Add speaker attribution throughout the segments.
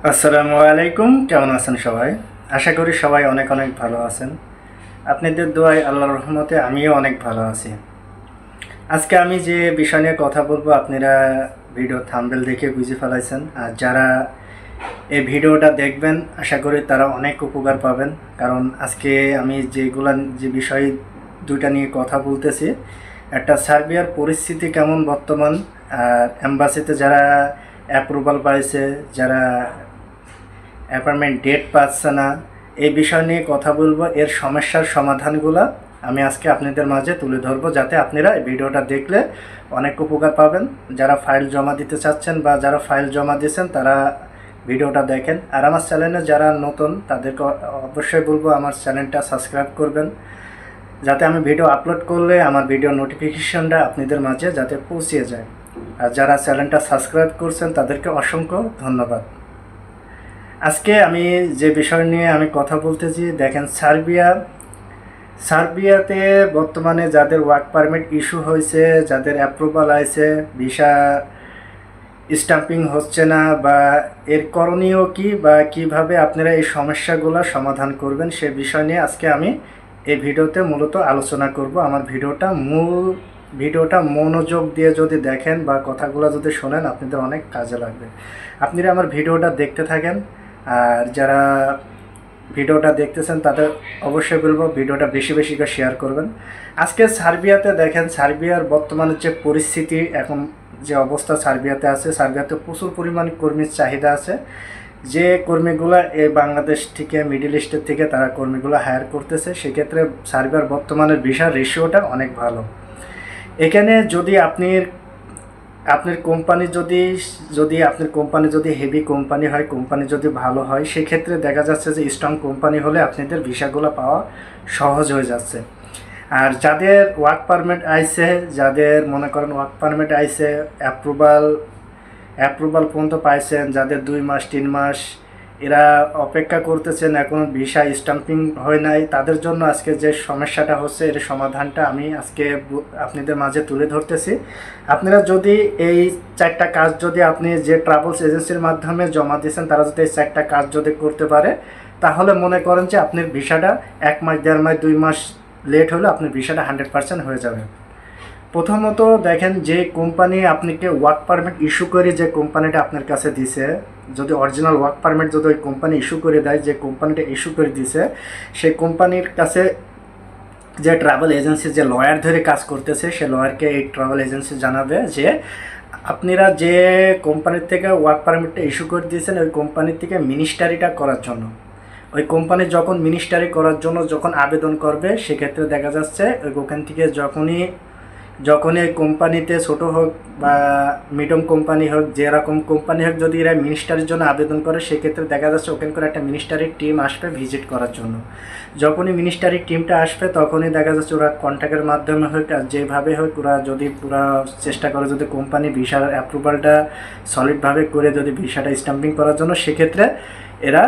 Speaker 1: আসসালামু আলাইকুম, কেমন আছেন সবাই? আশা করি সবাই অনেক অনেক ভালো আছেন। আপনাদের দোয়ায় আল্লাহর রহমতে আমিও অনেক ভালো আছি। আজকে আমি যে বিষয় নিয়ে কথা বলবো আপনারা ভিডিও থাম্বনেল দেখে বুঝে ফেলাইছেন। আর যারা এই ভিডিওটা দেখবেন আশা করি তারা অনেক উপকার পাবেন। কারণ আজকে আমি যে বিষয় দুইটা নিয়ে কথা বলতেছি, একটা সার্বিয়ার পরিস্থিতি কেমন বর্তমান, আর এম্বাসিতে যারা অ্যাপ্রুভাল পাইছে, যারা অ্যাপয়েন্টমেন্ট ডেট পাচ্ছে না, এই বিষয় নিয়ে কথা বলবো। এর সমস্যার সমাধানগুলো আমি আজকে আপনাদের মাঝে তুলে ধরবো, যাতে আপনারা এই ভিডিওটা দেখলে অনেক উপকার পাবেন। যারা ফাইল জমা দিতে চাচ্ছেন বা যারা ফাইল জমা দিয়েছেন তারা ভিডিওটা দেখেন। আর আমার চ্যানেলে যারা নতুন তাদেরকে অবশ্যই বলবো আমার চ্যানেলটা সাবস্ক্রাইব করবেন, যাতে আমি ভিডিও আপলোড করলে আমার ভিডিও নোটিফিকেশনটা আপনাদের মাঝে যাতে পৌঁছে যায়। আর যারা চ্যানেলটা সাবস্ক্রাইব করছেন তাদেরকে অসংখ্য ধন্যবাদ। আজকে আমি যে বিষয় নিয়ে আমি কথা বলতেছি, দেখেন সার্বিয়াতে বর্তমানে যাদের ওয়ার্ক পারমিট ইস্যু হয়েছে, যাদের অ্যাপ্রুভাল আছে, ভিসা স্ট্যাম্পিং হচ্ছে না, বা এর করণীয় কি বা কিভাবে আপনারা এই সমস্যাগুলো সমাধান করবেন সে বিষয় নিয়ে আজকে আমি এই ভিডিওতে মূলত আলোচনা করব। আমার ভিডিওটা মনোযোগ দিয়ে যদি দেখেন বা কথাগুলো যদি শোনেন আপনাদের অনেক কাজে লাগবে। আপনারা আমার ভিডিওটা দেখতে থাকেন। আর যারা ভিডিওটা দেখতেছেন তাদের অবশ্যই বলবো ভিডিওটা বেশি বেশি করে শেয়ার করবেন। আজকে সার্বিয়াতে দেখেন, সার্বিয়ার বর্তমানে যে পরিস্থিতি, এখন যে অবস্থা সার্বিয়াতে আছে, সার্বিয়াতে প্রচুর পরিমাণ কর্মীর চাহিদা আছে। যে কর্মীগুলো এই বাংলাদেশ থেকে, মিডল ইস্টের থেকে তারা কর্মীগুলো হায়ার করতেছে, সেক্ষেত্রে সার্বিয়ার বর্তমানের ভিসার রেশিওটা অনেক ভালো। এখানে যদি আপনার কোম্পানি যদি হেভি কোম্পানি হয়, কোম্পানি যদি ভালো হয়, সেক্ষেত্রে দেখা যাচ্ছে যে স্ট্রং কোম্পানি হলে আপনাদের ভিসাগুলো পাওয়া সহজ হয়ে যাচ্ছে। আর যাদের ওয়ার্ক পারমিট আইছে, যাদের মনে করেন ওয়ার্ক পারমিট আইছে, অ্যাপ্রুভাল পর্যন্ত পাইছেন, যাদের 2 মাস 3 মাস এরা অপেক্ষা করতেছেন, এখন ভিসা স্ট্যাম্পিং হয় নাই, তাদের জন্য আজকে যে সমস্যাটা হচ্ছে এর সমাধানটা আমি আজকে আপনাদের মাঝে তুলে ধরতেছি। আপনারা যদি এই 4টা কাজ যদি আপনি যে ট্রাভেলস এজেন্সির মাধ্যমে জমা দিয়েছেন, তারা যদি এই 4টা কাজ যদি করতে পারে, তাহলে মনে করেন যে আপনার ভিসাটা 1 মাস 1.5 মাস 2 মাস লেট হলে আপনার ভিসাটা 100% হয়ে যাবে। প্রথমত দেখেন, যে কোম্পানি আপনাকে ওয়ার্ক পারমিট ইস্যু করে, যে কোম্পানিটা আপনার কাছে দিছে, যদি অরিজিনাল ওয়ার্ক পারমিট যদি ওই কোম্পানি ইস্যু করে দেয়, যে কোম্পানিটা ইস্যু করে দিছে, সেই কোম্পানির কাছে যে ট্রাভেল এজেন্সি যে লয়ার ধরে কাজ করতেছে, সে লয়ারকে এই ট্রাভেল এজেন্সি জানাবে যে আপনারা যে কোম্পানির থেকে ওয়ার্ক পারমিটটা ইস্যু করে দিয়েছেন, ওই কোম্পানির থেকে মিনিস্টারিটা করার জন্য, ওই কোম্পানি যখন মিনিস্টারি করার জন্য যখন আবেদন করবে, সেক্ষেত্রে দেখা যাচ্ছে ওখান থেকে যখনই এই কোম্পানিতে ছোটো হোক বা মিডিয়াম কোম্পানি হোক, যেরকম কোম্পানি হোক, যদি এরা মিনিস্টারির জন্য আবেদন করে, সেক্ষেত্রে দেখা যাচ্ছে ওখানকার একটা মিনিস্টারির টিম আসবে ভিজিট করার জন্য। যখনই মিনিস্টারির টিমটা আসবে, তখনই দেখা যাচ্ছে ওরা কন্ট্যাক্টের মাধ্যমে হোক আর যেভাবে হোক, ওরা যদি পুরো চেষ্টা করে যদি কোম্পানি ভিসার অ্যাপ্রুভালটা সলিডভাবে করে যদি ভিসাটা স্ট্যাম্পিং করার জন্য, সেক্ষেত্রে এরা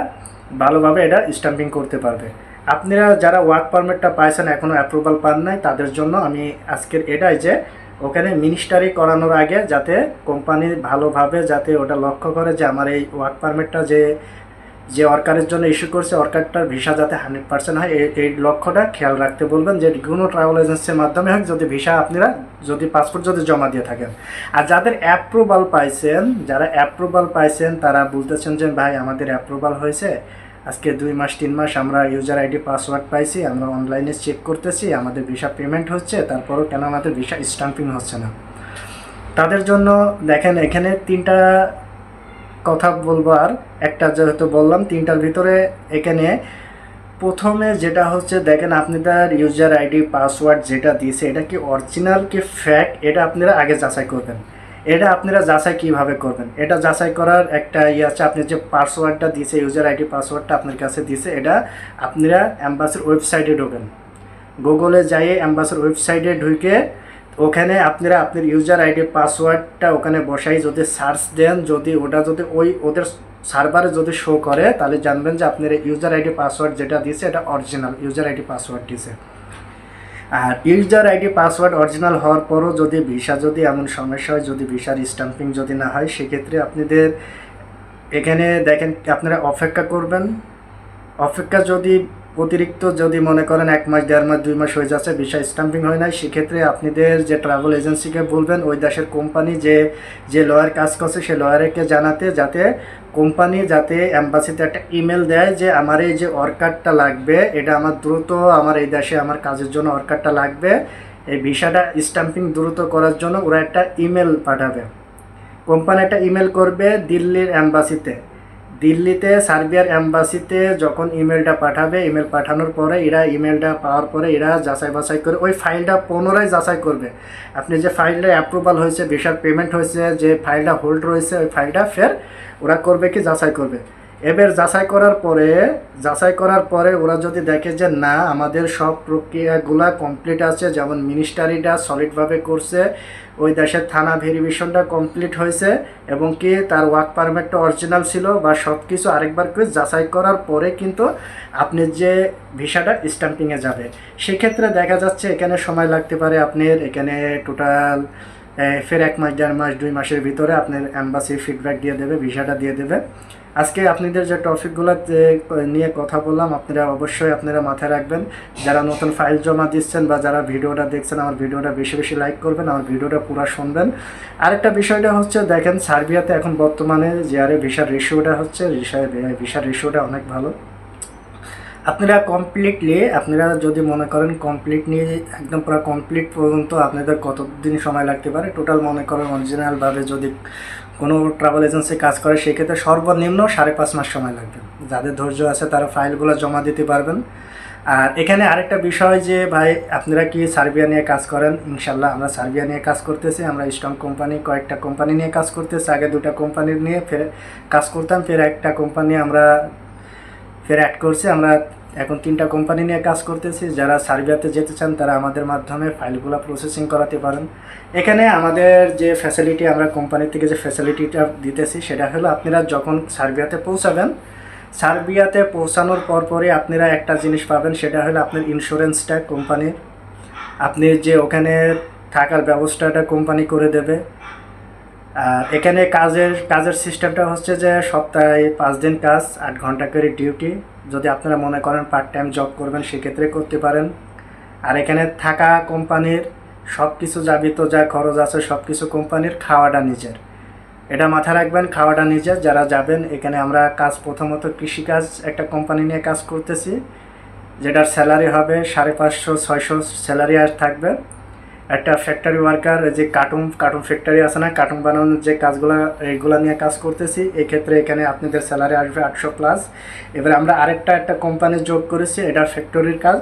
Speaker 1: ভালোভাবে এটা স্ট্যাম্পিং করতে পারবে। আপনারা যারা ওয়ার্ক পারমিটটা পাইছেন এখনও অ্যাপ্রুভাল পান নাই, তাদের জন্য আমি আজকের এটাই যে ওখানে মিনিস্টারি করানোর আগে যাতে কোম্পানি ভালোভাবে যাতে ওটা লক্ষ্য করে যে আমার এই ওয়ার্ক পারমিটটা যে ওয়ার্কারের জন্য ইস্যু করছে, ওয়ার্কারটার ভিসা যাতে 100% হয়, এই লক্ষ্যটা খেয়াল রাখতে বলবেন। যে কোনো ট্রাভেল এজেন্সির মাধ্যমে হোক, যদি ভিসা আপনারা যদি পাসপোর্ট যদি জমা দিয়ে থাকেন। আর যারা অ্যাপ্রুভাল পাইছেন তারা বলতেছেন যে ভাই আমাদের অ্যাপ্রুভাল হয়েছে, আজকে 2 মাস 3 মাস আমরা ইউজার আইডি পাসওয়ার্ড পাইছি, আমরা অনলাইনে চেক করতেছি, আমাদের ভিসা পেমেন্ট হচ্ছে, তারপরও কেন আমাদের ভিসা স্ট্যাম্পিং হচ্ছে না। তাদের জন্য দেখেন এখানে 3টা কথা বলবো। আর একটা যেহেতু বললাম, 3টার ভিতরে এখানে প্রথমে যেটা হচ্ছে, দেখেন আপনাদের ইউজার আইডি পাসওয়ার্ড যেটা দিয়েছে এটা কি অরিজিনাল কি ফ্যাক, এটা আপনারা আগে যাচাই করবেন। এটা আপনারা যাচাই কিভাবে করবেন, এটা যাচাই করার একটা আছে। আপনি যে পাসওয়ার্ডটা দিয়েছে, ইউজার আইডি পাসওয়ার্ডটা আপনার কাছে দিয়েছে, এটা আপনারা অ্যাম্বাসির ওয়েবসাইটে ঢোকেন, গুগলে যাই অ্যাম্বাসির ওয়েবসাইটে ঢুকে ওখানে আপনারা আপনার ইউজার আইডি পাসওয়ার্ডটা ওখানে বসাই যদি সার্চ দেন, যদি ওটা যদি ওদের সার্ভারে যদি শো করে, তাহলে জানবেন যে আপনার ইউজার আইডি পাসওয়ার্ড যেটা দিয়েছে এটা অরিজিনাল ইউজার আইডি পাসওয়ার্ড দিয়েছে। আর ইউজার আইডি পাসওয়ার্ড অরিজিনাল হওয়ার পরও যদি ভিসা যদি এমন সমস্যা হয়, যদি ভিসার স্ট্যাম্পিং যদি না হয়, সেক্ষেত্রে আপনাদের এখানে দেখেন আপনারা অপেক্ষা করবেন। অপেক্ষা যদি অতিরিক্ত যদি মনে করেন 1 মাস 1.5 মাস 2 মাস হয়ে যাচ্ছে ভিসা স্ট্যাম্পিং হয় নাই, সেক্ষেত্রে আপনাদের যে ট্রাভেল এজেন্সিকে বলবেন ওই দেশের কোম্পানি যে লয়ার কাজ করছে সেই লয়ারকে জানাতে, যাতে কোম্পানি যাতে অ্যাম্বাসিতে একটা ইমেল দেয় যে আমার এই যে ওয়ার্কারটা লাগবে, এটা আমার দ্রুত আমার এই দেশে আমার কাজের জন্য ওয়ার্কারটা লাগবে, এই ভিসাটা স্ট্যাম্পিং দ্রুত করার জন্য ওরা একটা ইমেল পাঠাবে। কোম্পানি একটা ইমেল করবে দিল্লির অ্যাম্বাসিতে। দিল্লিতে সার্বিয়ার অ্যাম্বাসিতে যখন ইমেলটা পাঠাবে, ইমেল পাঠানোর পরে এরা ইমেলটা পাওয়ার পরে এরা যাচাই বাছাই করে ওই ফাইলটা পুনরায় যাচাই করবে। আপনি যে ফাইলটা অ্যাপ্রুভাল হয়েছে, ভিসার পেমেন্ট হয়েছে, যে ফাইলটা হোল্ড রয়েছে, ওই ফাইলটা ফের ওরা করবে কি যাচাই করবে। এবার যাচাই করার পরে ওরা যদি দেখে যে না আমাদের সব প্রক্রিয়াগুলো কমপ্লিট আছে, যেমন মিনিস্টারিটা সলিডভাবে করছে, ওই দেশের থানা ভেরিফিকেশনটা কমপ্লিট হয়েছে এবং কি তার ওয়ার্ক পারমিটটা অরিজিনাল ছিল বা সব কিছু আরেকবার করে যাচাই করার পরে কিন্তু আপনি যে ভিসাটা স্ট্যাম্পিংয়ে যাবে। সেক্ষেত্রে দেখা যাচ্ছে এখানে সময় লাগতে পারে আপনার, এখানে টোটাল ফের 1 মাস 1.5 মাস 2 মাসের ভিতরে আপনার অ্যাম্বাসি ফিডব্যাক দিয়ে দেবে, ভিসাটা দিয়ে দেবে। আজকে আপনাদের যে টপিকগুলো নিয়ে কথা বললাম আপনারা অবশ্যই আপনারা মাথায় রাখবেন। যারা নতুন ফাইল জমা দিচ্ছেন বা যারা ভিডিওটা দেখছেন, আমার ভিডিওটা বেশি বেশি লাইক করবেন, আমার ভিডিওটা পুরো শুনবেন। আরেকটা বিষয়টা হচ্ছে দেখেন সার্বিয়াতে এখন বর্তমানে যে আরে ভিসার রেশিওটা হচ্ছে, ভিসার রেশিওটা অনেক ভালো। আপনারা যদি মনে করেন কমপ্লিটলি একদম পুরো কমপ্লিট পর্যন্ত আপনাদের কতদিন সময় লাগতে পারে, টোটাল মনে করেন অরিজিনালভাবে যদি কোনো ট্রাভেল এজেন্সি কাজ করে সেক্ষেত্রে সর্বনিম্ন 5.5 মাস সময় লাগবে। যাদের ধৈর্য আছে তারা ফাইলগুলো জমা দিতে পারবেন। আর এখানে আরেকটা বিষয় যে ভাই আপনারা কি সার্বিয়া নিয়ে কাজ করেন? ইনশাল্লাহ আমরা সার্বিয়া নিয়ে কাজ করতেছি। আমরা স্ট্রং কোম্পানি কয়েকটা কোম্পানি নিয়ে কাজ করতেছি। আগে 2টা কোম্পানির নিয়ে ফের কাজ করতাম, ফের একটা কোম্পানি আমরা ফের অ্যাড করছি। আমরা এখন 3টা কোম্পানি নিয়ে কাজ করতেছি। যারা সার্বিয়াতে যেতে চান তারা আমাদের মাধ্যমে ফাইলগুলো প্রসেসিং করাতে পারেন। এখানে আমাদের যে ফ্যাসিলিটি, আমরা কোম্পানি থেকে যে ফ্যাসিলিটিটা দিতেছি সেটা হলো আপনারা যখন সার্বিয়াতে পৌঁছাবেন, সার্বিয়াতে পৌঁছানোর পরপরই আপনারা একটা জিনিস পাবেন, সেটা হলো আপনার ইন্স্যুরেন্সটা কোম্পানির। আপনি যে ওখানে থাকার ব্যবস্থাটা কোম্পানি করে দেবে। আর এখানে কাজের সিস্টেমটা হচ্ছে যে সপ্তাহে 5 দিন কাজ, 8 ঘন্টা করে ডিউটি। যদি আপনারা মনে করেন পার্ট টাইম জব করবেন সেক্ষেত্রে করতে পারেন। আর এখানে থাকা কোম্পানির সব কিছু যাবিত যা খরচ আছে সব কিছু কোম্পানির, খাওয়াটা নিজের। এটা মাথায় রাখবেন, খাওয়াটা নিজের। যারা যাবেন এখানে আমরা কাজ প্রথমত কৃষিকাজ একটা কোম্পানি নিয়ে কাজ করতেছি, যেটার স্যালারি হবে 550-600 স্যালারি আর থাকবে। একটা ফ্যাক্টরি ওয়ার্কার, যে কার্টুন ফ্যাক্টরি আছে না, কার্টুন বানানোর যে কাজগুলো, এইগুলো নিয়ে কাজ করতেছি। এক্ষেত্রে এখানে আপনাদের স্যালারি আসবে 800+। এবার আমরা একটা কোম্পানি যোগ করেছি, এটা ফ্যাক্টরির কাজ।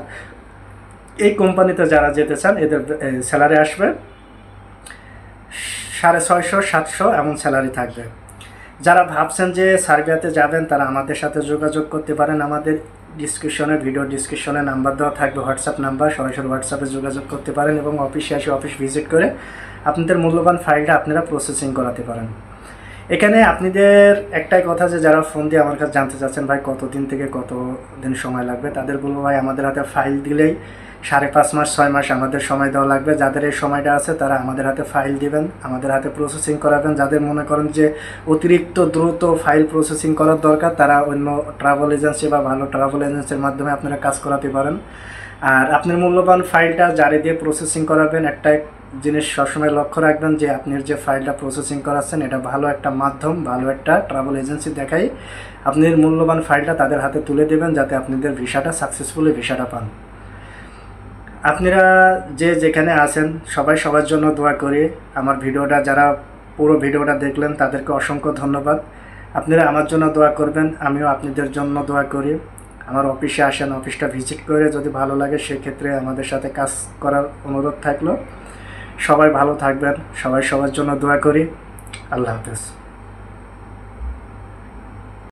Speaker 1: এই কোম্পানিতে যারা যেতে চান এদের স্যালারি আসবে 650-700 এমন স্যালারি থাকবে। যারা ভাবছেন যে সার্বিয়াতে যাবেন তারা আমাদের সাথে যোগাযোগ করতে পারেন। আমাদের ভিডিও ডিসক্রিপশনে নাম্বার দেওয়া থাকবে, হোয়াটসঅ্যাপ নাম্বার, সরাসরি হোয়াটসঅ্যাপে যোগাযোগ করতে পারেন এবং অফিসে এসে অফিস ভিজিট করে আপনাদের মূল্যবান ফাইলটা আপনারা প্রসেসিং করাতে পারেন। এখানে আপনাদের একটাই কথা যে যারা ফোন দিয়ে আমার কাছে জানতে চাচ্ছেন ভাই কতদিন থেকে কতদিন সময় লাগবে, তাদের বলবো ভাই আমাদের হাতে ফাইল দিলেই 5.5 মাস 6 মাস আমাদের সময় দেওয়া লাগবে। যাদের এই সময়টা আছে তারা আমাদের হাতে ফাইল দিবেন, আমাদের হাতে প্রসেসিং করাবেন। যাদের মনে করেন যে অতিরিক্ত দ্রুত ফাইল প্রসেসিং করার দরকার তারা অন্য ট্রাভেল এজেন্সি বা ভালো ট্রাভেল এজেন্সির মাধ্যমে আপনারা কাজ করাতে পারেন। আর আপনার মূল্যবান ফাইলটা যারে দিয়ে প্রসেসিং করাবেন, একটা জিনিস সবসময় লক্ষ্য রাখবেন যে আপনার যে ফাইলটা প্রসেসিং করাচ্ছেন এটা ভালো একটা মাধ্যম, ভালো একটা ট্রাভেল এজেন্সি দেখাই আপনার মূল্যবান ফাইলটা তাদের হাতে তুলে দেবেন, যাতে আপনাদের ভিসাটা সাকসেসফুলি ভিসাটা পান। আপনারা যে যেখানে আছেন সবাই সবার জন্য দোয়া করি। আমার ভিডিওটা যারা পুরো ভিডিওটা দেখলেন তাদেরকে অসংখ্য ধন্যবাদ। আপনারা আমার জন্য দোয়া করবেন, আমিও আপনাদের জন্য দোয়া করি। আমার অফিসে আসেন, অফিসটা ভিজিট করে যদি ভালো লাগে সেক্ষেত্রে আমাদের সাথে কাজ করার অনুরোধ থাকলো। সবাই ভালো থাকবেন, সবাই সবার জন্য দোয়া করি। আল্লাহ হাফেজ।